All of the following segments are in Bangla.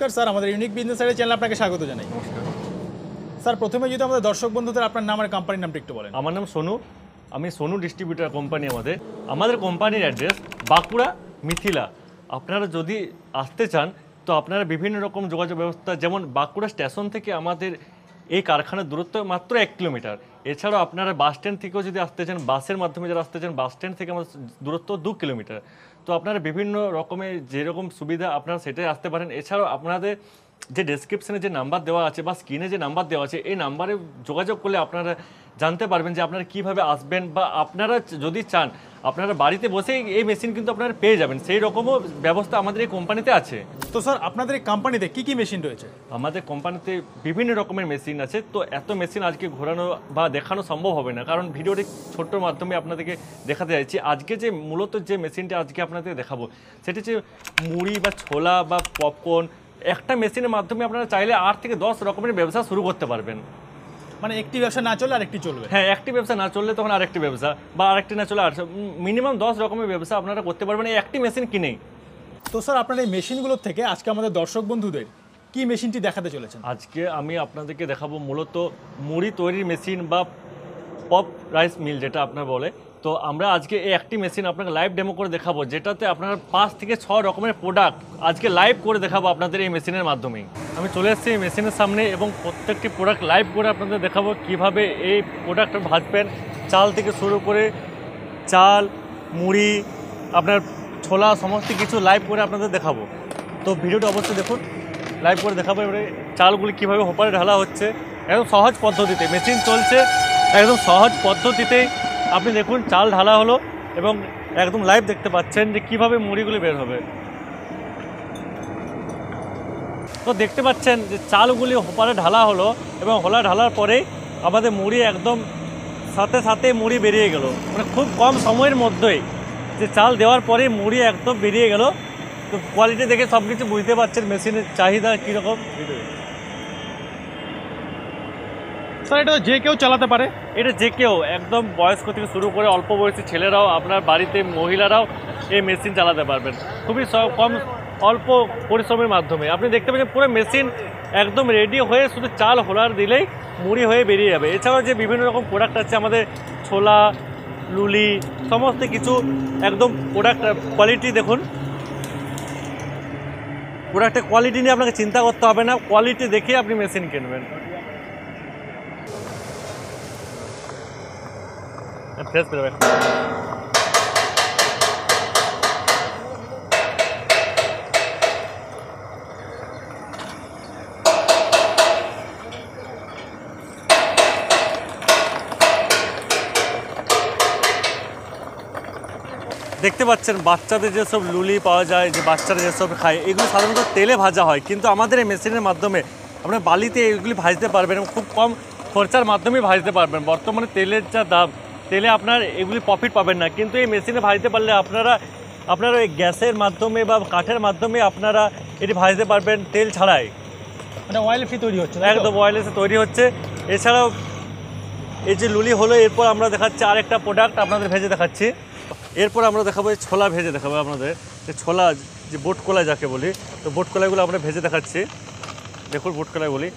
নমস্কার স্যার, আমাদের ইউনিক বিজনেস আইডিয়া চ্যানেলে আপনাকে স্বাগত জানাই। নমস্কার স্যার, প্রথমে যদি আমাদের দর্শক বন্ধুদের আপনার নাম আর কোম্পানির নামটা একটু বলেন। আমার নাম সোনু। আমি সোনু ডিস্ট্রিবিউটার কোম্পানি। আমাদের কোম্পানির অ্যাড্রেস বাঁকুড়া মিথিলা। আপনারা যদি আসতে চান তো আপনারা বিভিন্ন রকম যোগাযোগ ব্যবস্থা, যেমন বাঁকুড়া স্টেশন থেকে আমাদের এই কারখানার দূরত্ব মাত্র 1 কিলোমিটার। এছাড়াও আপনারা বাস স্ট্যান্ড থেকেও যদি আসতে চান, বাসের মাধ্যমে যারা আসতে চান, বাস স্ট্যান্ড থেকে আমাদের দূরত্ব 2 কিলোমিটার। তো আপনারা বিভিন্ন রকমের যেরকম সুবিধা আপনারা সেটাই আসতে পারেন। এছাড়াও আপনাদের যে ডেসক্রিপশনে যে নাম্বার দেওয়া আছে বা স্ক্রিনে যে নাম্বার দেওয়া আছে, এই নাম্বারে যোগাযোগ করলে আপনারা জানতে পারবেন যে আপনারা কীভাবে আসবেন, বা আপনারা যদি চান আপনারা বাড়িতে বসেই এই মেশিন কিন্তু আপনারা পেয়ে যাবেন। সেই রকমও ব্যবস্থা আমাদের এই কোম্পানিতে আছে। তো স্যার, আপনাদের এই কোম্পানিতে কি কি মেশিন রয়েছে? আমাদের কোম্পানিতে বিভিন্ন রকমের মেশিন আছে। তো এত মেশিন আজকে ঘোরানো বা দেখানো সম্ভব হবে না, কারণ ভিডিওটি ছোট্ট মাধ্যমে আপনাদেরকে দেখাতে চাইছি। আজকে যে মূলত যে মেশিনটা আজকে আপনাদের দেখাবো, সেটি হচ্ছে মুড়ি বা ছোলা বা পপকর্ন। একটা মেশিনের মাধ্যমে আপনারা চাইলে 8 থেকে 10 রকমের ব্যবসা শুরু করতে পারবেন। মানে একটি ব্যবসা না চললে আরেকটি চলবে? হ্যাঁ, একটি ব্যবসা না চললে তখন আরেকটি ব্যবসা, বা আরেকটি না চলে মিনিমাম 10 রকমের ব্যবসা আপনারা করতে পারবেন এই একটি মেশিন কিনেই। তো স্যার, আপনার এই মেশিনগুলোর থেকে আজকে আমাদের দর্শক বন্ধুদের কি মেশিনটি দেখাতে চলেছেন? আজকে আমি আপনাদেরকে দেখাবো মূলত মুড়ি তৈরির মেশিন বা পপ রাইস মিল যেটা আপনার বলে। তো আমরা আজকে এই একটি মেশিন আপনাকে লাইভ ডেমো করে দেখাবো, যেটাতে আপনার 5 থেকে 6 রকমের প্রোডাক্ট আজকে লাইভ করে দেখাবো আপনাদের এই মেশিনের মাধ্যমেই। আমি চলে এসেছি এই মেশিনের সামনে এবং প্রত্যেকটি প্রোডাক্ট লাইভ করে আপনাদের দেখাবো কীভাবে এই প্রোডাক্টটা ভাজবেন। চাল থেকে শুরু করে চাল, মুড়ি, আপনার ছোলা, সমস্ত কিছু লাইভ করে আপনাদের দেখাবো। তো ভিডিওটা অবশ্যই দেখুন, লাইভ করে দেখাবো। এবারে চালগুলি কীভাবে হোপারে ঢালা হচ্ছে একদম সহজ পদ্ধতিতে, মেশিন চলছে একদম সহজ পদ্ধতিতেই। আপনি দেখুন চাল ঢালা হলো এবং একদম লাইভ দেখতে পাচ্ছেন যে কীভাবে মুড়িগুলি বের হবে। তো দেখতে পাচ্ছেন যে চালগুলি হোপারে ঢালা হলো এবং ঢালার পরেই আমাদের মুড়ি একদম সাথে সাথে মুড়ি বেরিয়ে গেল, মানে খুব কম সময়ের মধ্যেই যে চাল দেওয়ার পরে মুড়ি একদম বেরিয়ে গেল। তো কোয়ালিটি দেখে সব কিছু বুঝতে পারছেন মেশিনের চাহিদা কীরকম। স্যার, এটা যে কেউ চালাতে পারে? এটা যে কেউ, একদম বয়স্ক থেকে শুরু করে অল্প বয়সী ছেলেরাও, আপনার বাড়িতে মহিলারাও এই মেশিন চালাতে পারবেন খুবই কম অল্প পরিশ্রমের মাধ্যমে। আপনি দেখতে পাচ্ছেন পুরো মেশিন একদম রেডি হয়ে শুধু চাল হোলার দিলেই মুড়ি হয়ে বেরিয়ে যাবে। এছাড়াও যে বিভিন্ন রকম প্রোডাক্ট আছে আমাদের, ছোলা, লুলি, সমস্ত কিছু একদম প্রোডাক্ট কোয়ালিটি দেখুন। প্রোডাক্টের কোয়ালিটি নিয়ে আপনাকে চিন্তা করতে হবে না, কোয়ালিটি দেখে আপনি মেশিন কিনবেন। ফ্রেশ বেরোবে। দেখতে পাচ্ছেন বাচ্চাদের যেসব লুলি পাওয়া যায়, যে বাচ্চারা যেসব খায়, এগুলো সাধারণত তেলে ভাজা হয়, কিন্তু আমাদের এই মেশিনের মাধ্যমে আপনার বালিতে এগুলি ভাজতে পারবেন এবং খুব কম খরচার মাধ্যমেই ভাজতে পারবেন। বর্তমানে তেলের যা দাম, তেলে আপনার এগুলি প্রফিট পাবেন না, কিন্তু এই মেশিনে ভাজতে পারলে আপনারা ওই গ্যাসের মাধ্যমে বা কাঠের মাধ্যমে আপনারা এটি ভাজতে পারবেন তেল ছাড়াই। মানে অয়েল ফ্রি তৈরি হচ্ছে? একদম অয়েলেসে তৈরি হচ্ছে। এছাড়াও এই যে লুলি হলো, এরপর আমরা দেখাচ্ছি আরেকটা প্রোডাক্ট আপনাদের ভেজে দেখাচ্ছি। এরপর আমরা দেখাবো ছোলা ভেজে দেখাবো আপনাদের, যে ছোলা, যে বোট কলাই যাকে বলি। তো বোট কলাইগুলো আমরা ভেজে দেখাচ্ছি। দেখুন বোট কলাইগুলি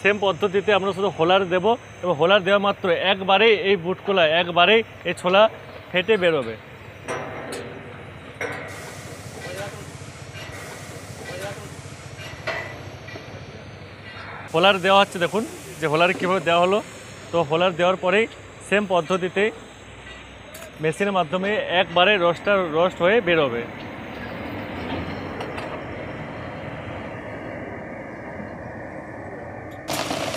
সেম পদ্ধতিতে আমরা শুধু হোলার দেবো এবং হোলার দেওয়া মাত্র একবারেই এই বুট কলাই, একবারেই এই ছোলা ফেটে বেরোবে। হোলার দেওয়া হচ্ছে, দেখুন যে হোলার কীভাবে দেওয়া হলো। তো হোলার দেওয়ার পরেই সেম পদ্ধতিতে মেশিনের মাধ্যমে একবারে রোস্ট হয়ে বেরোবে।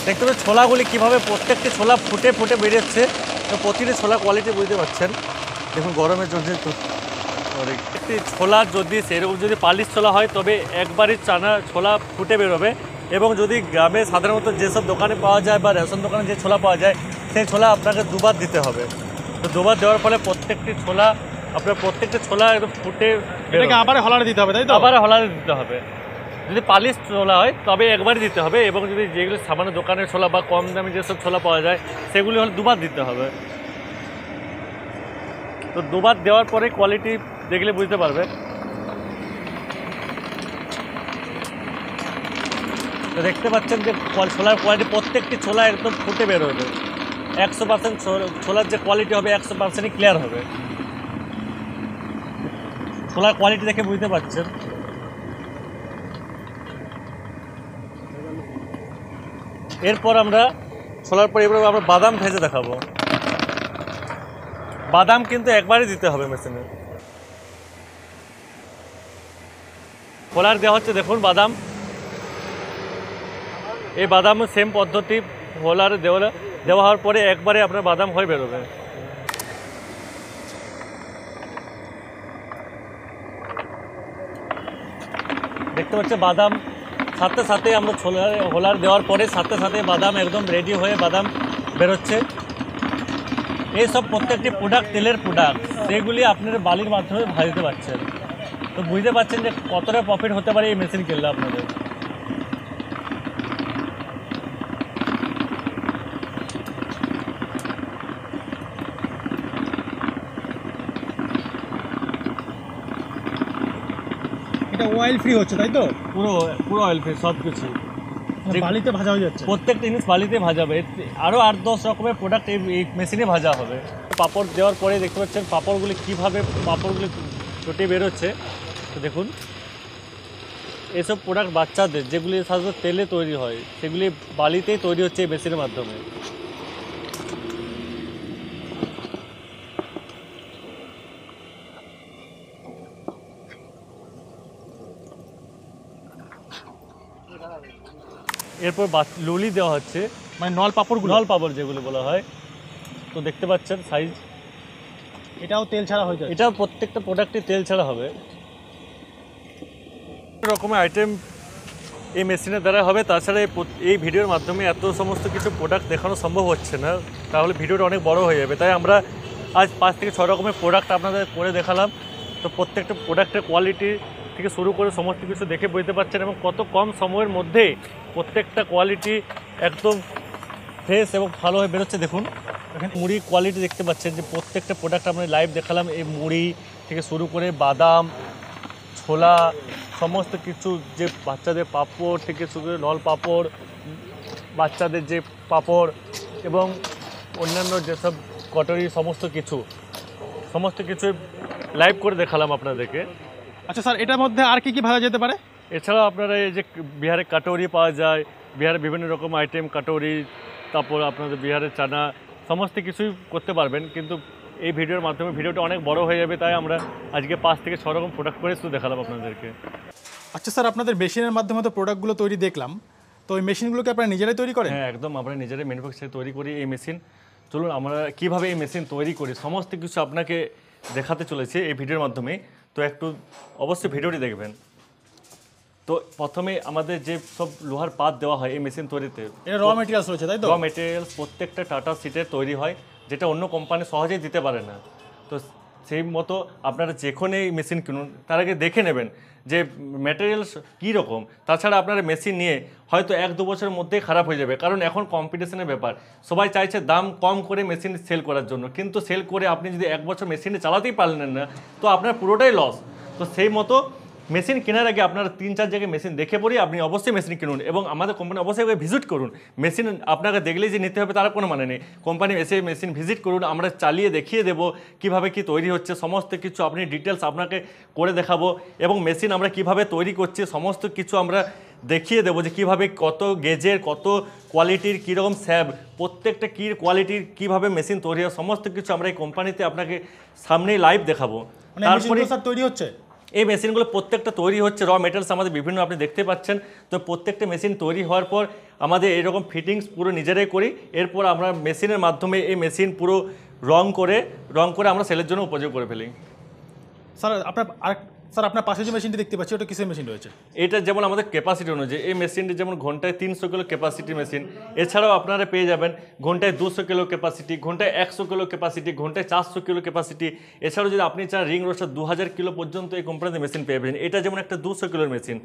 দেখতে পাচ্ছেন ছোলাগুলি কীভাবে প্রত্যেকটি ছোলা ফুটে ফুটে বেরিয়েছে। তো প্রতিটি ছোলা কোয়ালিটি বুঝতে পারছেন, দেখুন গরমের জন্য। একটি ছোলা যদি সেরকম যদি পালিশ ছোলা হয় তবে একবারই ছোলা ফুটে বেরোবে, এবং যদি গ্রামে সাধারণত যেসব দোকানে পাওয়া যায় বা রেশন দোকানে যে ছোলা পাওয়া যায়, সেই ছোলা আপনাকে দুবার দিতে হবে। তো দুবার দেওয়ার ফলে প্রত্যেকটি ছোলা একদম ফুটে আবার হলারে দিতে হবে, তাই তো? আবার হলারে দিতে হবে। যদি পালিশ ছোলা হয় তবে একবারই দিতে হবে, এবং যদি যেগুলো সামান্য দোকানের ছোলা বা কম দামে যেসব ছোলা পাওয়া যায় সেগুলি হলে দুবার দিতে হবে। তো দুবার দেওয়ার পরে কোয়ালিটি দেখলে বুঝতে পারবে। তো দেখতে পাচ্ছেন যে ছোলার কোয়ালিটি, প্রত্যেকটি ছোলা একদম ফুটে বের হবে। 100% ছোলার যে কোয়ালিটি হবে 100%ই ক্লিয়ার হবে। ছোলার কোয়ালিটি দেখে বুঝতে পারছেন। এরপর আমরা ছোলার পর এবার আমরা বাদাম ভেজে দেখাবো। বাদাম কিন্তু একবারই দিতে হবে মেশিনে। ছোলার দেওয়া হচ্ছে, দেখুন বাদাম। এই বাদাম সেম পদ্ধতি, হোলার দেওয়া হওয়ার পরে একবারে আপনার বাদাম হয়ে বেরোবে। দেখতে পাচ্ছেন বাদাম সাথে সাথে আমরা হোলার দেওয়ার পরে সাথে সাথে বাদাম একদম রেডি হয়ে বাদাম বেরোচ্ছে। এইসব প্রত্যেকটি প্রোডাক্ট তেলের প্রোডাক্ট, সেগুলি আপনারা বালির মাধ্যমে ভাজতে পারছেন। তো বুঝতে পারছেন যে কতটা প্রফিট হতে পারে এই মেশিন কিনলে আপনাদের। এটা অয়েল ফ্রি হচ্ছে তাই তো? পুরো পুরো অয়েল ফ্রি সব কিছু, বালিতে ভাজা হয়ে যাচ্ছে। প্রত্যেকটা জিনিস বালিতে ভাজা হবে। আরও 8-10 রকমের প্রোডাক্ট এই মেশিনে ভাজা হবে। পাঁপড় দেওয়ার পরে দেখতে পাচ্ছেন পাঁপড়গুলি কীভাবে পাঁপড়গুলি চটে বেরোচ্ছে। তো দেখুন এসব প্রোডাক্ট বাচ্চাদের যেগুলি সাধারণত তেলে তৈরি হয়, সেগুলি বালিতেই তৈরি হচ্ছে এই মেশিনের মাধ্যমে। এরপর লুলি দেওয়া হচ্ছে, মানে নল পাপড়গুলো, নল পাপড় যেগুলো বলা হয়। তো দেখতে পাচ্ছেন সাইজ, এটাও তেল ছাড়া হয়ে যায়। এটাও প্রত্যেকটা প্রোডাক্টই তেল ছাড়া হবে। রকমের আইটেম এই মেশিনের দ্বারা হবে। তাছাড়া এই ভিডিওর মাধ্যমে এত সমস্ত কিছু প্রোডাক্ট দেখানো সম্ভব হচ্ছে না, তাহলে ভিডিওটা অনেক বড় হয়ে যাবে। তাই আমরা আজ 5 থেকে 6 রকমের প্রোডাক্ট আপনাদের করে দেখালাম। তো প্রত্যেকটা প্রোডাক্টের কোয়ালিটি থেকে শুরু করে সমস্ত কিছু দেখে বুঝতে পারছেন, এবং কত কম সময়ের মধ্যে প্রত্যেকটা কোয়ালিটি একদম ফ্রেশ এবং ভালো হয়ে বেরোচ্ছে। দেখুন এখানে মুড়ি কোয়ালিটি দেখতে পাচ্ছেন যে প্রত্যেকটা প্রোডাক্ট আমরা লাইভ দেখালাম। এই মুড়ি থেকে শুরু করে বাদাম, ছোলা, সমস্ত কিছু, যে বাচ্চাদের পাঁপড় থেকে শুরু করে নল পাঁপড়, বাচ্চাদের যে পাঁপড় এবং অন্যান্য যেসব কটরি, সমস্ত কিছু লাইভ করে দেখালাম আপনাদেরকে। আচ্ছা স্যার, এটার মধ্যে আর কি কি ভাজা যেতে পারে? এছাড়াও আপনারা এই যে বিহারে কাটৌরি পাওয়া যায়, বিহারে বিভিন্ন রকম আইটেম কাটৌরি, তারপর আপনাদের বিহারের চানা, সমস্ত কিছুই করতে পারবেন। কিন্তু এই ভিডিওর মাধ্যমে ভিডিওটা অনেক বড় হয়ে যাবে, তাই আমরা আজকে 5 থেকে 6 রকম প্রোডাক্ট করে শুধু দেখালাম আপনাদেরকে। আচ্ছা স্যার, আপনাদের মেশিনের মাধ্যমে তো প্রোডাক্টগুলো তৈরি দেখলাম, তো ওই মেশিনগুলোকে আপনারা নিজেরাই তৈরি করেন? হ্যাঁ একদম, আমরা নিজেরাই ম্যানুফ্যাকচার তৈরি করি এই মেশিন। চলুন আমরা কীভাবে এই মেশিন তৈরি করি সমস্ত কিছু আপনাকে দেখাতে চলেছে এই ভিডিওর মাধ্যমে। তো একটু অবশ্যই ভিডিওটি দেখবেন। তো প্রথমে আমাদের যে সব লোহার পাত দেওয়া হয় এই মেশিন তৈরিতে, এটা র মেটেরিয়ালস রয়েছে তাই তো? র মেটেরিয়ালস প্রত্যেকটা টাটা সিটের তৈরি হয়, যেটা অন্য কোম্পানি সহজেই দিতে পারে না। তো সেই মতো আপনারা যেখানে এই মেশিন কিনুন তার আগে দেখে নেবেন যে ম্যাটেরিয়ালস কী রকম। তাছাড়া আপনারা মেশিন নিয়ে হয়তো 1-2 বছরের মধ্যেই খারাপ হয়ে যাবে, কারণ এখন কম্পিটিশনের ব্যাপার। সবাই চাইছে দাম কম করে মেশিন সেল করার জন্য, কিন্তু সেল করে আপনি যদি 1 বছর মেশিনে চালাতেই পারলেন না, তো আপনার পুরোটাই লস। তো সেই মতো মেশিন কেনার আগে আপনারা 3-4 জায়গায় মেশিন দেখে পড়ি আপনি অবশ্যই মেশিন কিনুন, এবং আমাদের কোম্পানি অবশ্যই ভিজিট করুন। মেশিন আপনাকে দেখলেই যে নিতে হবে তার কোনো মানে নেই। কোম্পানি এসে মেশিন ভিজিট করুন, আমরা চালিয়ে দেখিয়ে দেবো কীভাবে কি তৈরি হচ্ছে, সমস্ত কিছু আপনি ডিটেলস আপনাকে করে দেখাবো। এবং মেশিন আমরা কিভাবে তৈরি করছি সমস্ত কিছু আমরা দেখিয়ে দেবো, যে কীভাবে কত গেজের, কত কোয়ালিটির, কীরকম স্যাব, প্রত্যেকটা কী কোয়ালিটির কীভাবে মেশিন তৈরি হয় সমস্ত কিছু আমরা এই কোম্পানিতে আপনাকে সামনেই লাইভ দেখাবো। তারপরে স্যার তৈরি হচ্ছে এই মেশিনগুলো প্রত্যেকটা তৈরি হচ্ছে, র মেটেরিয়ালস আমাদের বিভিন্ন আপনি দেখতে পাচ্ছেন। তো প্রত্যেকটা মেশিন তৈরি হওয়ার পর আমাদের এরকম ফিটিংস পুরো নিজেরাই করি। এরপর আমরা মেশিনের মাধ্যমে এই মেশিন পুরো রং করে আমরা সেলের জন্য উপযোগ করে ফেলি। স্যার আপনার পাশে যে মেশিনটি দেখতে পাচ্ছি ওটা কিসের মেশিন রয়েছে? এটা যেমন আমাদের ক্যাপাসিটি অনুযায়ী এই মেশিনটি যেমন ঘন্টায় 300 কিলো ক্যাপাসিটি মেশিন। এছাড়াও আপনারা পেয়ে যাবেন ঘন্টায় 200 কিলো ক্যাপাসিটি, ঘন্টায় 100 কিলো ক্যাপাসিটি, ঘন্টায় 400 কিলো ক্যাপাসিটি। এছাড়াও যদি আপনি চান রিং রোস্টার 2000 কিলো পর্যন্ত এই কোম্পানিতে মেশিন পেয়ে যাবেন। এটা যেমন একটা 200 কিলোর মেশিন।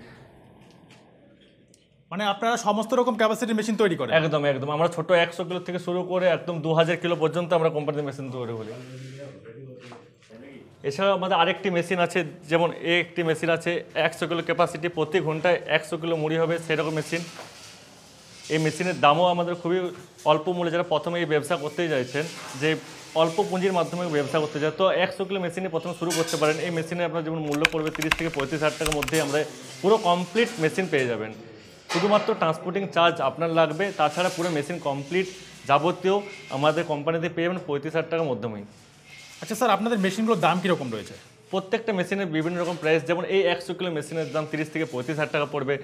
মানে আপনারা সমস্ত রকম ক্যাপাসিটির মেশিন তৈরি করেন? একদম একদম, আমরা ছোট 100 কিলো থেকে শুরু করে একদম 2000 কিলো পর্যন্ত আমরা কোম্পানিতে মেশিন তৈরি করি। এছাড়াও আমাদের আরেকটি মেশিন আছে, যেমন একটি মেশিন আছে 100 কিলো ক্যাপাসিটি, প্রতি ঘন্টায় 100 কিলো মুড়ি হবে সেরকম মেশিন। এই মেশিনের দামও আমাদের খুবই অল্প মূল্যে, যারা প্রথমে এই ব্যবসা করতে চাইছেন, যে অল্প পুঁজির মাধ্যমে ব্যবসা করতে চায়, তো 100 কিলো মেশিনে প্রথমে শুরু করতে পারেন। এই মেশিনে আপনার যেমন মূল্য পড়বে 30 থেকে 35 হাজার টাকার মধ্যে আমরা পুরো কমপ্লিট মেশিন পেয়ে যাবেন। শুধুমাত্র ট্রান্সপোর্টিং চার্জ আপনার লাগবে, তাছাড়া পুরো মেশিন কমপ্লিট যাবতীয় আমাদের কোম্পানিতে পেয়ে যাবেন 35,000 টাকার মাধ্যমেই। আচ্ছা স্যার, আপনাদের মেশিনগুলোর দাম কীরকম রয়েছে? প্রত্যেকটা মেশিনের বিভিন্ন রকম প্রাইস, যেমন এই 100 কিলো মেশিনের দাম 30 থেকে 35,000 টাকা পড়বে।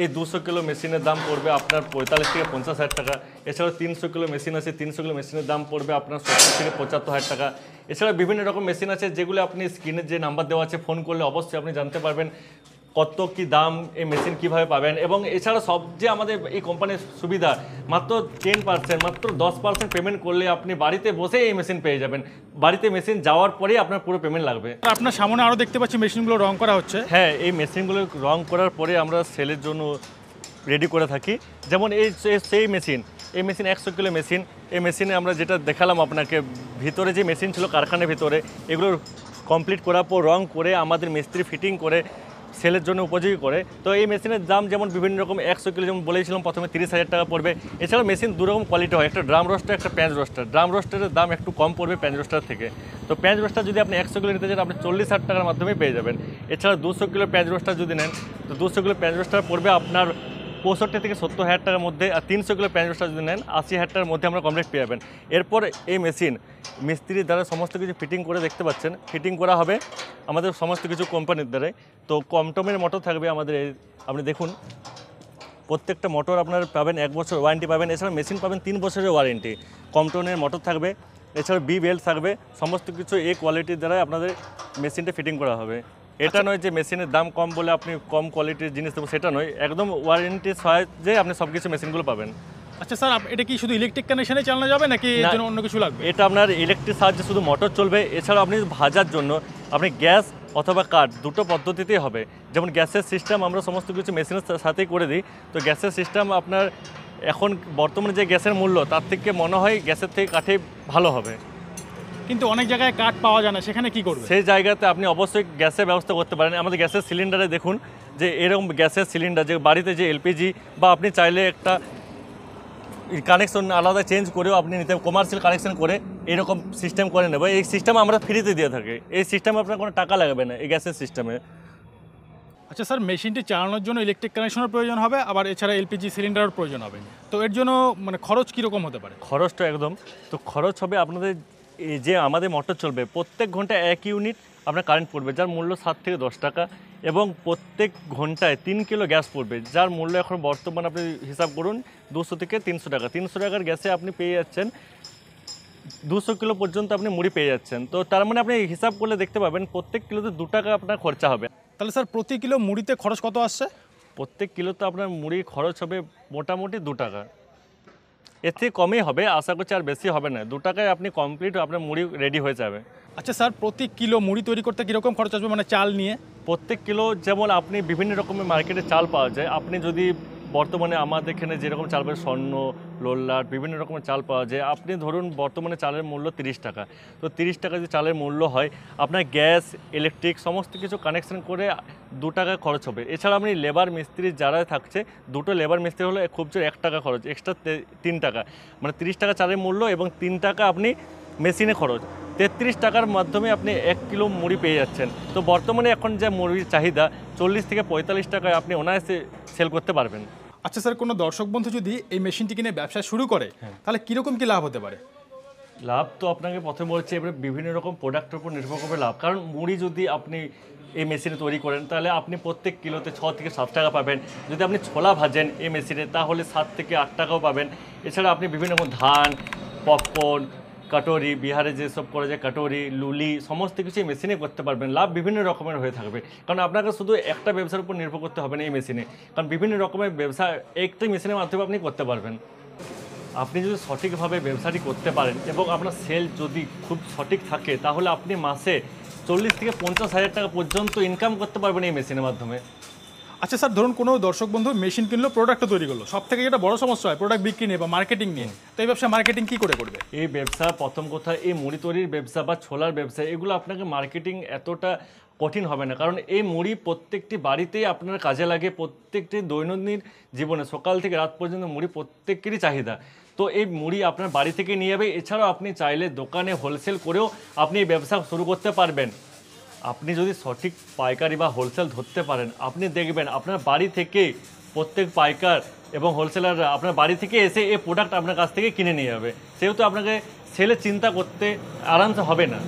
এই 200 কিলো মেশিনের দাম পড়বে আপনার 45 থেকে 50,000 টাকা। এছাড়াও 300 কিলো মেশিন আছে, 300 কিলো মেশিনের দাম পড়বে আপনার 70 থেকে 75,000 টাকা। এছাড়া বিভিন্ন রকম মেশিন আছে যেগুলো আপনি স্ক্রিনের যে নাম্বার দেওয়া আছে ফোন করলে অবশ্যই আপনি জানতে পারবেন কত কি দাম, এই মেশিন কিভাবে পাবেন। এবং এছাড়া সবচেয়ে আমাদের এই কোম্পানির সুবিধা, মাত্র 10%, মাত্র 10% পেমেন্ট করলে আপনি বাড়িতে বসে এই মেশিন পেয়ে যাবেন। বাড়িতে মেশিন যাওয়ার পরেই আপনার পুরো পেমেন্ট লাগবে। আপনার সামনে আরও দেখতে পাচ্ছি মেশিনগুলো রং করা হচ্ছে। হ্যাঁ, এই মেশিনগুলো রং করার পরে আমরা সেলের জন্য রেডি করে থাকি। যেমন সেই মেশিন, এই মেশিন 100 কিলো মেশিন। এই মেশিনে আমরা যেটা দেখালাম আপনাকে, ভিতরে যে মেশিন ছিল কারখানার ভিতরে, এগুলো কমপ্লিট করার পর রং করে আমাদের মিস্ত্রি ফিটিং করে সেলের জন্য উপযোগী করে। তো এই মেশিনের দাম যেমন বিভিন্ন রকম, 100 কিলো যেমন বলেছিলাম প্রথমে 30,000 টাকা পড়বে। এছাড়াও মেশিন দুরকম কোয়ালিটি হয়, একটা ড্রাম রোস্টার, একটা প্যাঁচ রোস্টার। ড্রাম রোস্টারের দাম একটু কম পড়বে প্যাঁচ রোস্টার থেকে। তো প্যাঁচ রোস্টার যদি আপনি 100 কিলো নিতে চান, আপনি 40,000 টাকার মাধ্যমে পেয়ে যাবেন। এছাড়া 200 কিলো প্যাঁচ রোস্টার যদি নেন, তো 200 কিলো প্যাঁচ রোস্টার পড়বে আপনার 65 থেকে 70,000 টাকার মধ্যে। আর 300 কিলো প্যাঁচ রোস্টার যদি নেন, 80,000 টাকার মধ্যে আমরা কমপ্লিট পেয়ে যাবেন। এরপর এই মেশিন মিস্ত্রির দ্বারা সমস্ত কিছু ফিটিং করে, দেখতে পাচ্ছেন ফিটিং করা হবে আমাদের সমস্ত কিছু কোম্পানির দ্বারাই। তো কমটমের মোটর থাকবে আমাদের, আপনি দেখুন প্রত্যেকটা মোটর আপনার পাবেন 1 বছর ওয়ারেন্টি পাবেন। এছাড়া মেশিন পাবেন 3 বছরের ওয়ারেন্টি। কমটনের মোটর থাকবে, এছাড়া বি বেল্ট থাকবে, সমস্ত কিছু এই কোয়ালিটির দ্বারাই আপনাদের মেশিনটা ফিটিং করা হবে। এটা নয় যে মেশিনের দাম কম বলে আপনি কম কোয়ালিটির জিনিস দেবো, সেটা নয়। একদম ওয়ারেন্টির সাহায্যে আপনি সব কিছু মেশিনগুলো পাবেন। আচ্ছা স্যার, এটা কি শুধু ইলেকট্রিক কানেকশনে চালানো যাবে নাকি এর জন্য অন্য কিছু লাগবে? এটা আপনার ইলেকট্রিক সাহায্যে শুধু মোটর চলবে। এছাড়াও আপনি ভাজার জন্য আপনি গ্যাস অথবা কাঠ দুটো পদ্ধতিতেই হবে। যেমন গ্যাসের সিস্টেম আমরা সমস্ত কিছু মেশিনের সাথেই করে দিই। তো গ্যাসের সিস্টেম আপনার এখন বর্তমানে যে গ্যাসের মূল্য, তার থেকে মনে হয় গ্যাসের থেকে কাঠে ভালো হবে। কিন্তু অনেক জায়গায় কাঠ পাওয়া যায় না, সেখানে কি করবে? সেই জায়গাতে আপনি অবশ্যই গ্যাসের ব্যবস্থা করতে পারেন। আমাদের গ্যাসের সিলিন্ডারে দেখুন যে এরকম গ্যাসের সিলিন্ডার, যে বাড়িতে যে এলপিজি, বা আপনি চাইলে একটা কানেকশন আলাদা চেঞ্জ করেও আপনি নিতে, কমার্শিয়াল কানেকশন করে এরকম সিস্টেম করে নেব। এই সিস্টেম আমরা ফ্রিতে দিয়ে থাকি। এই সিস্টেমে আপনার কোনো টাকা লাগবে না এই গ্যাসের সিস্টেমে। আচ্ছা স্যার, মেশিনটি চালানোর জন্য ইলেকট্রিক কানেকশনের প্রয়োজন হবে, আবার এছাড়া এলপিজি সিলিন্ডারের প্রয়োজন হবে। তো এর জন্য মানে খরচ কীরকম হতে পারে? খরচটা একদম, তো খরচ হবে আপনাদের, এই যে আমাদের মোটর চলবে প্রত্যেক ঘন্টায় 1 ইউনিট আপনার কারেন্ট পড়বে, যার মূল্য 7 থেকে 10 টাকা। এবং প্রত্যেক ঘন্টায় 3 কিলো গ্যাস পড়বে, যার মূল্য এখন বর্তমান আপনি হিসাব করুন 200 থেকে 300 টাকা। 300 টাকার গ্যাসে আপনি পেয়ে যাচ্ছেন 200 কিলো পর্যন্ত আপনি মুড়ি পেয়ে যাচ্ছেন। তো তার মানে আপনি হিসাব করলে দেখতে পাবেন প্রত্যেক কিলোতে 2 টাকা আপনার খরচা হবে। তাহলে স্যার প্রতি কিলো মুড়িতে খরচ কত আসছে? প্রত্যেক কিলোতে আপনার মুড়ি খরচ হবে মোটামুটি 2 টাকা। এর থেকে কমই হবে, আশা করছি আর বেশি হবে না। 2 টাকায় আপনি কমপ্লিট আপনার মুড়ি রেডি হয়ে যাবে। আচ্ছা স্যার, প্রতি কিলো মুড়ি তৈরি করতে কীরকম খরচ আসবে, মানে চাল নিয়ে? প্রত্যেক কিলো যেমন আপনি বিভিন্ন রকমের মার্কেটে চাল পাওয়া যায়। আপনি যদি বর্তমানে আমাদের এখানে যেরকম চাল পায়, স্বর্ণ, লোল্লাট, বিভিন্ন রকমের চাল পাওয়া যায়। আপনি ধরুন বর্তমানে চালের মূল্য 30 টাকা। তো 30 টাকা যে চালের মূল্য হয়, আপনার গ্যাস, ইলেকট্রিক সমস্ত কিছু কানেকশন করে 2 টাকা খরচ হবে। এছাড়া আপনি লেবার মিস্ত্রি যারা থাকছে, দুটো লেবার মিস্ত্রি হলে খুব জোর 1 টাকা খরচ, এক্সট্রা 3 টাকা, মানে 30 টাকা চালের মূল্য এবং 3 টাকা আপনি মেশিনে খরচ। 33 টাকার মাধ্যমে আপনি 1 কিলো মুড়ি পেয়ে যাচ্ছেন। তো বর্তমানে এখন যে মুড়ির চাহিদা 40 থেকে 45 টাকায় আপনি অনায়াসে সেল করতে পারবেন। আচ্ছা স্যার, কোনো দর্শক বন্ধু যদি এই মেশিনটি কিনে ব্যবসা শুরু করে, তাহলে কীরকম কী লাভ হতে পারে? লাভ তো আপনাকে প্রথমে বলছি, এবারে বিভিন্ন রকম প্রোডাক্টের উপর নির্ভর করবে লাভ। কারণ মুড়ি যদি আপনি এই মেশিনে তৈরি করেন, তাহলে আপনি প্রত্যেক কিলোতে 6 থেকে 7 টাকা পাবেন। যদি আপনি ছোলা ভাজেন এই মেশিনে, তাহলে 7 থেকে 8 টাকাও পাবেন। এছাড়া আপনি বিভিন্ন রকম ধান, পপকর্ন, কাটোরি, বিহারে যেসব করা যায় কাটোরি, লুলি, সমস্ত কিছু এই মেশিনে করতে পারবেন। লাভ বিভিন্ন রকমের হয়ে থাকবে, কারণ আপনাকে শুধু একটা ব্যবসার উপর নির্ভর করতে হবে না এই মেশিনে। কারণ বিভিন্ন রকমের ব্যবসা একটাই মেশিনের মাধ্যমে আপনি করতে পারবেন। আপনি যদি সঠিকভাবে ব্যবসাটি করতে পারেন এবং আপনার সেল যদি খুব সঠিক থাকে, তাহলে আপনি মাসে 40 থেকে 50 হাজার টাকা পর্যন্ত ইনকাম করতে পারবেন এই মেশিনের মাধ্যমে। আচ্ছা স্যার, ধরুন কোনো দর্শক বন্ধু মেশিন কিনলো, প্রোডাক্টটা তৈরি করলো, সব থেকে যেটা বড় সমস্যা হয় প্রোডাক্ট বিক্রি নিয়ে বা মার্কেটিং নিয়ে। তো এই ব্যবসা মার্কেটিং কী করে করবে? এই ব্যবসা প্রথম কথা, এই মুড়ি তৈরির ব্যবসা বা ছোলার ব্যবসা, এগুলো আপনাকে মার্কেটিং এতটা কঠিন হবে না, কারণ এই মুড়ি প্রত্যেকটি বাড়িতেই আপনার কাজে লাগে। প্রত্যেকটি দৈনন্দিন জীবনে সকাল থেকে রাত পর্যন্ত মুড়ি প্রত্যেকেরই চাহিদা। তো এই মুড়ি আপনার বাড়ি থেকে নিয়ে যাবে। এছাড়াও আপনি চাইলে দোকানে হোলসেল করেও আপনি এই ব্যবসা শুরু করতে পারবেন। আপনি যদি সঠিক পাইকারি বা হোলসেল ধরতে পারেন, আপনি দেখবেন আপনার বাড়ি থেকে প্রত্যেক পাইকার এবং হোলসেলাররা আপনার বাড়ি থেকে এসে এই প্রোডাক্ট আপনার কাছ থেকে কিনে নিয়ে যাবে। সেহেতু আপনাকে সেলের চিন্তা করতে আরামসে হবে না,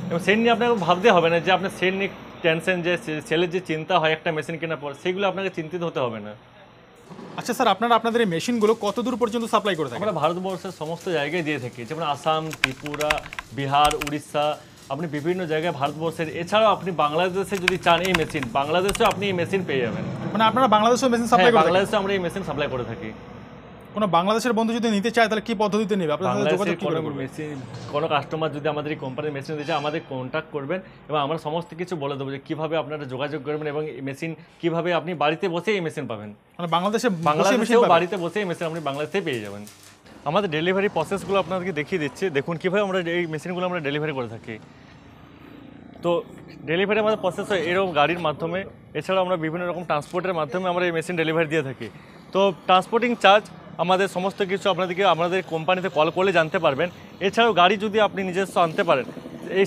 এবং সেল নিয়ে আপনাকে ভাবতে হবে না যে আপনার সেল নিয়ে টেনশন, যে সেলের যে চিন্তা হয় একটা মেশিন কেনার পর, সেগুলো আপনাকে চিন্তিত হতে হবে না। আচ্ছা স্যার, আপনারা আপনাদের এই মেশিনগুলো কত দূর পর্যন্ত সাপ্লাই করে থাকেন? আমরা ভারতবর্ষের সমস্ত জায়গায় দিয়ে থাকি, যেমন আসাম, ত্রিপুরা, বিহার, উড়িষ্যা, আপনি বিভিন্ন জায়গায় ভারতবর্ষের। এছাড়াও আপনি বাংলাদেশে যদি চান এই মেশিন, বাংলাদেশেও আপনি এই মেশিন পেয়ে যাবেন। মানে আপনারা বাংলাদেশেও মেশিন সাপ্লাই করে থাকেন? বাংলাদেশে আমরা এই মেশিন সাপ্লাই করে থাকি। কোনো বাংলাদেশের বন্ধু যদি নিতে চায় তাহলে কি পদ্ধতিতে নেবে? আপনাদের সাথে যোগাযোগ বাংলাদেশের কিভাবে কোনো করবে? মেশিন, কোনো কাস্টমার যদি আমাদের এই কোম্পানির মেশিন দিতে চায়, আমাদের কন্ট্যাক্ট করবেন এবং আমরা সমস্ত কিছু বলে দেবো যে কীভাবে আপনারা যোগাযোগ করবেন এবং এই মেশিন কীভাবে আপনি বাড়িতে বসে এই মেশিন পাবেন। মানে বাংলাদেশেও বাড়িতে বসে এই মেশিন আপনি বাংলাদেশে পেয়ে যাবেন। আমাদের ডেলিভারি প্রসেসগুলো আপনাদেরকে দেখিয়ে দিচ্ছি। দেখুন কীভাবে আমরা এই মেশিনগুলো আমরা ডেলিভারি করে থাকি। তো ডেলিভারি আমাদের প্রসেস হয় এরকম গাড়ির মাধ্যমে। এছাড়াও আমরা বিভিন্ন রকম ট্রান্সপোর্টের মাধ্যমে আমরা এই মেশিন ডেলিভারি দিয়ে থাকি। তো ট্রান্সপোর্টিং চার্জ আমাদের সমস্ত কিছু আপনাদেরকে আমাদের কোম্পানিতে কল করলে জানতে পারবেন। এছাড়াও গাড়ি যদি আপনি নিজস্ব আনতে পারেন,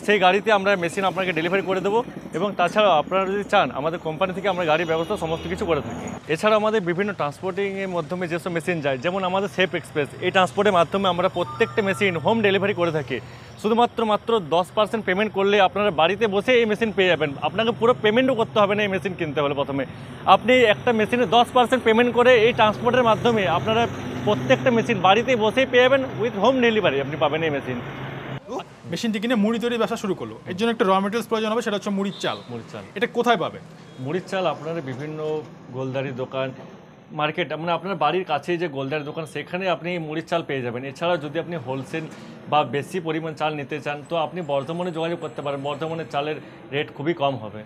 সেই গাড়িতে আমরা মেশিন আপনাকে ডেলিভারি করে দেবো। এবং তাছাড়াও আপনারা যদি চান, আমাদের কোম্পানি থেকে আমরা গাড়ির ব্যবস্থা সমস্ত কিছু করে থাকি। এছাড়াও আমাদের বিভিন্ন ট্রান্সপোর্টিংয়ের মাধ্যমে যেসব মেশিন যায়, যেমন আমাদের সেফ এক্সপ্রেস, এই ট্রান্সপোর্টের মাধ্যমে আমরা প্রত্যেকটা মেশিন হোম ডেলিভারি করে থাকি। শুধুমাত্র 10% পেমেন্ট করলে আপনারা বাড়িতে বসে এই মেশিন পেয়ে যাবেন। আপনাকে পুরো পেমেন্টও করতে হবে না এই মেশিন কিনতে হলে। প্রথমে আপনি একটা মেশিনে 10% পেমেন্ট করে এই ট্রান্সপোর্টের মাধ্যমে আপনারা প্রত্যেকটা মেশিন বাড়িতেই বসেই পেয়ে যাবেন। উইথ হোম ডেলিভারি আপনি পাবেন এই মেশিন। মেশিনটি কিনে মুড়ি তৈরির ব্যবসা শুরু করলো, এর জন্য একটা র মেটেরিয়ালস প্রয়োজন হবে, সেটা হচ্ছে মুড়ির চাল। মুড়ির চাল এটা কোথায় পাবে? মুড়ির চাল আপনারা বিভিন্ন গোলদারি দোকান, মার্কেট, মানে আপনার বাড়ির কাছেই যে গোলদারি দোকান, সেখানে আপনি মুড়ির চাল পেয়ে যাবেন। এছাড়াও যদি আপনি হোলসেল বা বেশি পরিমাণ চাল নিতে চান, তো আপনি বর্ধমানে যোগাযোগ করতে পারেন। বর্ধমানের চালের রেট খুবই কম হবে।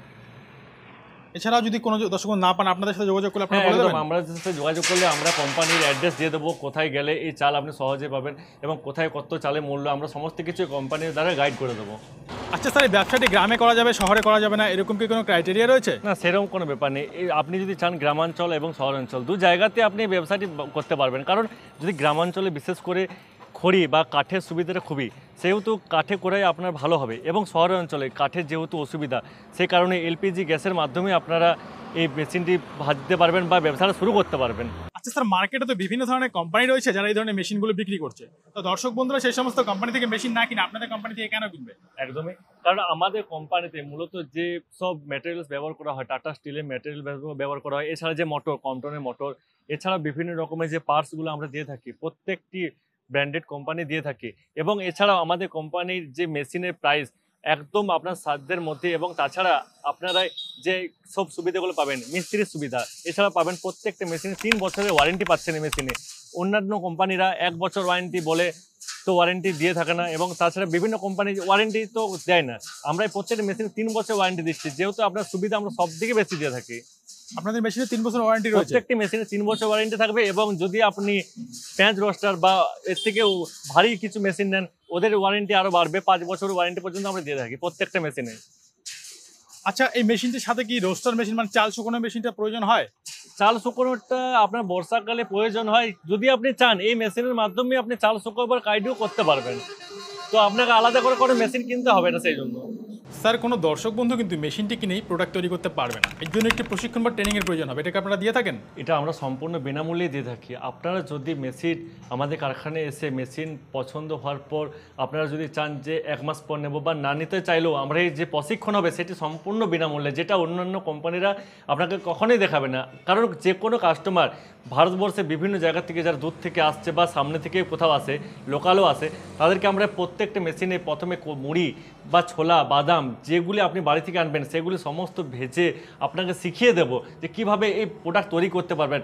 এছাড়াও যদি কোনো দর্শক না পান, আপনাদের সাথে যোগাযোগ করলে আপনারা বলে একদম, দেবেন? আমরা সাথে যোগাযোগ করলে আমরা কোম্পানির অ্যাড্রেস দিয়ে দেবো, কোথায় গেলে এই চাল আপনি সহজে পাবেন এবং কোথায় কত চালের মূল্য, আমরা সমস্ত কিছু কোম্পানির দ্বারা গাইড করে দেবো। আচ্ছা স্যার, এই ব্যবসাটি গ্রামে করা যাবে, শহরে করা যাবে না, এরকম কি কোনো ক্রাইটেরিয়া রয়েছে? না, সেরকম কোনো ব্যাপার নেই। আপনি যদি চান গ্রামাঞ্চল এবং শহরাঞ্চল দু জায়গাতে আপনি এই ব্যবসাটি করতে পারবেন। কারণ যদি গ্রামাঞ্চলে বিশেষ করে খড়ি বা কাঠের সুবিধাটা খুবই, সেহেতু কাঠে করাই আপনার ভালো হবে। এবং শহরাঞ্চলে কাঠের যেহেতু অসুবিধা, সেই কারণে এলপিজি গ্যাসের মাধ্যমে আপনারা এই মেশিনটি ভাজতে পারবেন বা ব্যবসাটা শুরু করতে পারবেন। আচ্ছা স্যার, মার্কেটে তো বিভিন্ন ধরনের কোম্পানি রয়েছে যারা এই ধরনের মেশিনগুলো বিক্রি করছে। তো দর্শক বন্ধুরা সেই সমস্ত কোম্পানি থেকে মেশিন না কিনে আপনাদের কোম্পানি থেকে কেন কিনবে? একদমই, কারণ আমাদের কোম্পানিতে মূলত যে সব ম্যাটেরিয়ালস ব্যবহার করা হয়, টাটা স্টিলের ম্যাটেরিয়াল ব্যবহার করা হয়। এছাড়া যে মোটর, কম্পটনের মোটর, এছাড়া বিভিন্ন রকমের যে পার্টসগুলো আমরা দিয়ে থাকি, প্রত্যেকটি ব্র্যান্ডেড কোম্পানি দিয়ে থাকি। এবং এছাড়াও আমাদের কোম্পানির যে মেশিনের প্রাইস একদম আপনার সাধ্যের মধ্যে। এবং তাছাড়া আপনারা যে সব সুবিধাগুলো পাবেন, মিস্ত্রির সুবিধা, এছাড়া পাবেন প্রত্যেকটা মেশিনে 3 বছরের ওয়ারেন্টি পাচ্ছেন এই মেশিনে। অন্যান্য কোম্পানিরা 1 বছর ওয়ারেন্টি বলে, তো ওয়ারেন্টি দিয়ে থাকে না। এবং তাছাড়া বিভিন্ন কোম্পানি ওয়ারেন্টি তো দেয় না। আমরা এই প্রত্যেকটা মেশিনে 3 বছর ওয়ারেন্টি দিচ্ছি, যেহেতু আপনার সুবিধা আমরা সব থেকে বেশি দিয়ে থাকি। আপনাদের মেশিনে 3 বছর ওয়ারেন্টি রয়েছে? প্রত্যেকটি মেশিনে 3 বছর ওয়ারেন্টি থাকবে। এবং যদি আপনি প্যাঁচ রোস্টার বা এর থেকেও ভারী কিছু মেশিন নেন, ওদের ওয়ারেন্টি আরও বাড়বে। 5 বছর ওয়ারেন্টি পর্যন্ত আমরা দিয়ে থাকি প্রত্যেকটা মেশিনে। আচ্ছা, এই মেশিনটির সাথে কি রোস্টার মেশিন মানে চাল শুকানোর মেশিনটা প্রয়োজন হয়? চাল শুকানোটা আপনার বর্ষাকালে প্রয়োজন হয়। যদি আপনি চান এই মেশিনের মাধ্যমে আপনি চাল শুকাবার কাজও করতে পারবেন। তো আপনাকে আলাদা করে কোনো মেশিন কিনতে হবে না সেই জন্য। স্যার, কোনো দর্শক বন্ধু কিন্তু মেশিনটি কিনেই প্রোডাক্ট তৈরি করতে পারবে না, এর জন্য একটি প্রশিক্ষণ বা ট্রেনিংয়ের প্রয়োজন হবে। এটাকে আপনারা দিয়ে থাকেন? এটা আমরা সম্পূর্ণ বিনামূল্যে দিয়ে থাকি। আপনারা যদি মেশিন আমাদের কারখানায় এসে মেশিন পছন্দ হওয়ার পর আপনারা যদি চান যে 1 মাস পর নেব বা না নিতে চাইলেও, আমরা এই যে প্রশিক্ষণ হবে সেটি সম্পূর্ণ বিনামূল্যে, যেটা অন্যান্য কোম্পানিরা আপনাকে কখনোই দেখাবে না। কারণ যে কোনো কাস্টমার ভারতবর্ষে বিভিন্ন জায়গা থেকে, যারা দূর থেকে আসছে বা সামনে থেকে কোথাও আসে, লোকালও আসে, তাদেরকে আমরা প্রত্যেকটা মেশিনে প্রথমে মুড়ি বা ছোলা, বাদাম যেগুলি আপনি বাড়ি থেকে আনবেন, সেগুলি সমস্ত ভেজে আপনাকে শিখিয়ে দেব যে কিভাবে এই প্রোডাক্ট তৈরি করতে পারবেন।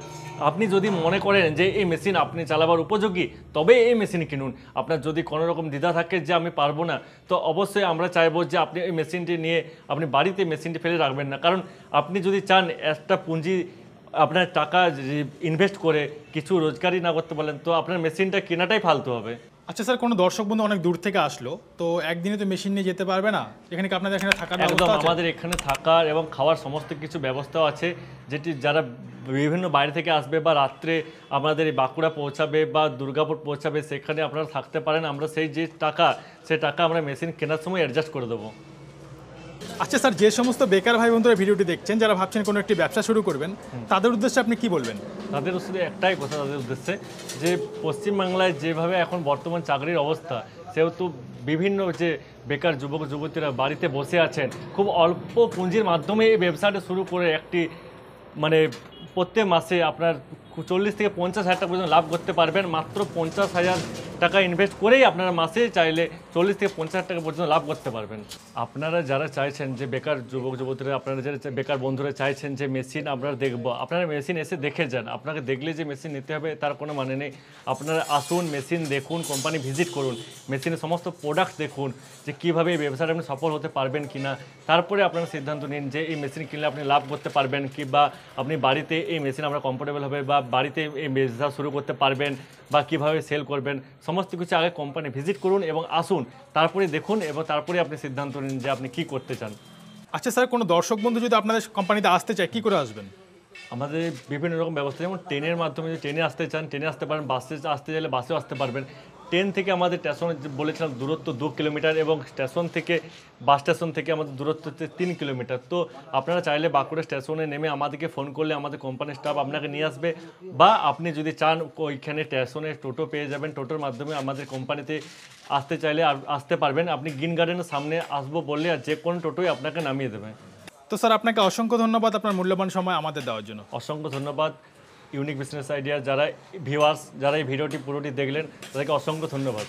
আপনি যদি মনে করেন যে এই মেশিন আপনি চালাবার উপযোগী, তবে এই মেশিন কিনুন। আপনার যদি কোনো রকম দ্বিধা থাকে যে আমি পারবো না, তো অবশ্যই আমরা চাইবো যে আপনি এই মেশিনটি নিয়ে আপনি বাড়িতে মেশিনটি ফেলে রাখবেন না। কারণ আপনি যদি চান একটা পুঁজি আপনার টাকা ইনভেস্ট করে কিছু রোজগারই না করতে পারলেন, তো আপনার মেশিনটা কেনাটাই ফালতু হবে। আচ্ছা স্যার, কোনো দর্শক বন্ধু অনেক দূর থেকে আসলো, তো একদিনে তো মেশিন নিয়ে যেতে পারবে না, এখানে কি আপনাদের এখানে থাকার একদম ব্যবস্থা আছে? আমাদের এখানে থাকার এবং খাওয়ার সমস্ত কিছু ব্যবস্থাও আছে, যেটি যারা বিভিন্ন বাইরে থেকে আসবে বা রাত্রে আমাদের এই বাঁকুড়া পৌঁছাবে বা দুর্গাপুর পৌঁছাবে সেখানে আপনারা থাকতে পারেন। আমরা সেই টাকা আমরা মেশিন কেনার সময় অ্যাডজাস্ট করে দেবো। আচ্ছা স্যার, যে সমস্ত বেকার ভাই বন্ধুরা ভিডিওটি দেখছেন, যারা ভাবছেন কোনো একটি ব্যবসা শুরু করবেন, তাদের উদ্দেশ্যে আপনি কি বলবেন? তাদের শুধু একটাই কথা তাদের উদ্দেশ্যে, যে পশ্চিমবাংলায় যেভাবে এখন বর্তমান চাকরির অবস্থা, সেহেতু বিভিন্ন যে বেকার যুবক যুবতীরা বাড়িতে বসে আছেন, খুব অল্প পুঁজির মাধ্যমে এই ব্যবসাটা শুরু করে একটি মানে প্রত্যেক মাসে আপনার 40 থেকে 50 হাজার টাকা পর্যন্ত লাভ করতে পারবেন। মাত্র 50,000 টাকা ইনভেস্ট করেই আপনারা মাসে চাইলে 40 থেকে 50 হাজার টাকা পর্যন্ত লাভ করতে পারবেন। আপনারা যারা চাইছেন যে বেকার যুবক যুবতীরা, আপনারা যারা বেকার বন্ধুরা চাইছেন যে মেশিন আপনারা দেখবো, আপনারা মেশিন এসে দেখে যান। আপনাকে দেখলে যে মেশিন নিতে হবে তার কোনো মানে নেই। আপনারা আসুন, মেশিন দেখুন, কোম্পানি ভিজিট করুন, মেশিনের সমস্ত প্রোডাক্ট দেখুন, যে কীভাবে এই ব্যবসাটা আপনি সফল হতে পারবেন কি না। তারপরে আপনারা সিদ্ধান্ত নিন যে এই মেশিন কিনলে আপনি লাভ করতে পারবেন কি, বা আপনি বাড়িতে এই মেশিন আমরা কমফোর্টেবল হবে, বা বাড়িতে এই ব্যবসা শুরু করতে পারবেন, বা কিভাবে সেল করবেন। সমস্ত কিছু আগে কোম্পানি ভিজিট করুন এবং আসুন, তারপরে দেখুন এবং তারপরে আপনি সিদ্ধান্ত নিন যে আপনি কি করতে চান। আচ্ছা স্যার, কোনো দর্শক বন্ধু যদি আপনাদের কোম্পানিতে আসতে চায়, কি করে আসবেন? আমাদের বিভিন্ন রকম ব্যবস্থা, যেমন ট্রেনের মাধ্যমে যদি ট্রেনে আসতে চান ট্রেনে আসতে পারেন, বাসে আসতে চাইলে বাসেও আসতে পারবেন। ট্রেন থেকে আমাদের স্টেশন বলেছিলাম দূরত্ব 2 কিলোমিটার, এবং স্টেশন থেকে বাস স্টেশন থেকে আমাদের দূরত্ব হচ্ছে 3 কিলোমিটার। তো আপনারা চাইলে বাঁকুড়া স্টেশনে নেমে আমাদেরকে ফোন করলে আমাদের কোম্পানির স্টাফ আপনাকে নিয়ে আসবে, বা আপনি যদি চান ওইখানে স্টেশনে টোটো পেয়ে যাবেন, টোটোর মাধ্যমে আমাদের কোম্পানিতে আসতে চাইলে আসতে পারবেন। আপনি গ্রিন গার্ডেনের সামনে আসবো বললে আর যে কোনো টোটোই আপনাকে নামিয়ে দেবে। তো স্যার, আপনাকে অসংখ্য ধন্যবাদ আপনার মূল্যবান সময় আমাদের দেওয়ার জন্য। অসংখ্য ধন্যবাদ ইউনিক বিজনেস আইডিয়া যারা ভিউয়ার্স, যারা এই ভিডিওটি পুরোটি দেখলেন, তাদেরকে অসংখ্য ধন্যবাদ।